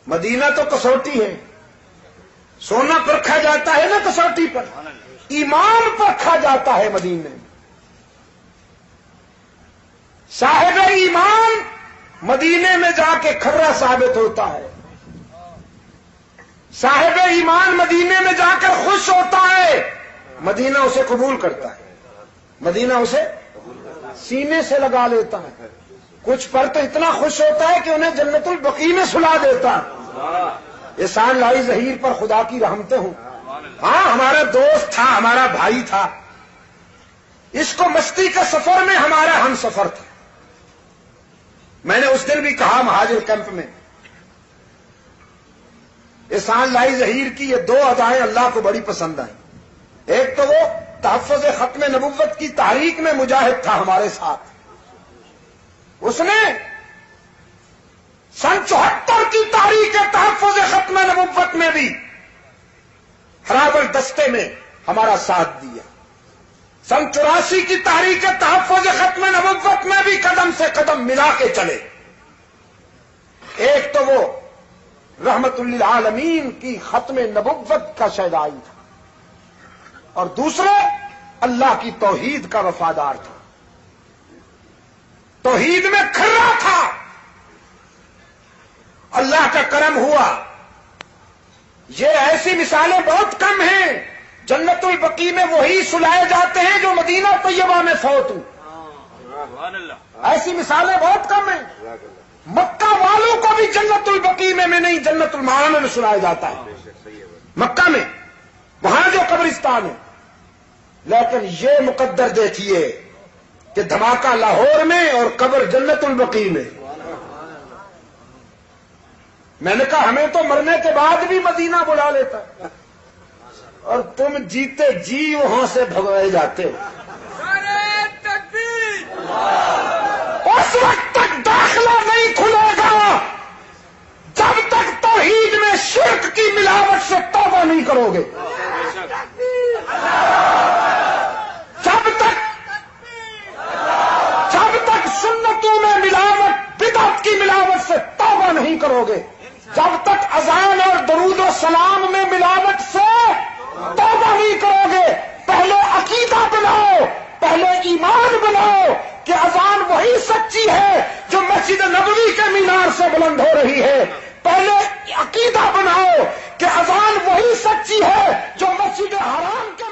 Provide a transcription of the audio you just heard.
مدینہ تو کسوٹی ہے، سونا پرکھا جاتا ہے نا کسوٹی پر، ایمان پرکھا جاتا ہے مدینے میں۔ صاحب ایمان مدینے میں جا کے کھرا ثابت ہوتا ہے، صاحب ایمان مدینے میں جا کر خوش ہوتا ہے، مدینہ اسے قبول کرتا ہے، مدینہ اسے سینے سے لگا لیتا ہے۔ کچھ پر تو اتنا خوش ہوتا ہے کہ انہیں جنت البقیع میں سلا دیتا ہے۔ احسان لائی ظہیر پر خدا کی رحمتیں ہوں۔ ہاں ہمارا دوست تھا، ہمارا بھائی تھا، اس کو مستی کے سفر میں ہمارا ہم سفر تھا۔ میں نے اس دن بھی کہا مہاجر کیمپ میں، احسان لائی ظہیر کی یہ دو ادائیں اللہ کو بڑی پسند آئیں۔ ایک تو وہ تحفظ ختم نبوت کی تحریک میں مجاہد تھا ہمارے ساتھ، اس نے سن 74 کی تاریخ تحفظ ختم نبوت میں بھی ہراول دستے میں ہمارا ساتھ دیا، سن 84 کی تاریخ تحفظ ختم نبوت میں بھی قدم سے قدم ملا کے چلے۔ ایک تو وہ رحمت للعالمین کی ختم نبوت کا شہدائی تھا، اور دوسرے اللہ کی توحید کا وفادار تھا، توحید میں کھرا تھا۔ اللہ کا کرم ہوا، یہ ایسی مثالیں بہت کم ہیں۔ جنت البقیع میں وہی سلائے جاتے ہیں جو مدینہ طیبہ میں فوت ہوئے، ایسی مثالیں بہت کم ہیں۔ مکہ والوں کو بھی جنت البقیع میں نہیں، جنت المعامر میں سلایا جاتا ہے، مکہ میں وہاں جو قبرستان ہے۔ لیکن یہ مقدر دیکھیے کہ دھماکہ لاہور میں اور قبر جنت البقیع میں۔ میں نے کہا ہمیں تو مرنے کے بعد بھی مدینہ بلا لیتا، اور تم جیتے جی وہاں سے بھگوائے جاتے ہو۔ اس وقت تک داخلہ نہیں کھلے گا جب تک توحید میں شرک کی ملاوٹ سے توبہ نہیں کرو گے، جب تک سنتوں میں ملاوٹ بدعت کی ملاوٹ سے توبہ نہیں کرو گے، جب تک اذان اور درود و سلام میں ملاوٹ سے توبہ نہیں کرو گے۔ پہلے عقیدہ بناؤ، پہلے ایمان بناؤ کہ اذان وہی سچی ہے جو مسجد نبوی کے مینار سے بلند ہو رہی ہے، پہلے عقیدہ بناؤ کہ اذان وہی سچی ہے جو مسجد حرام کے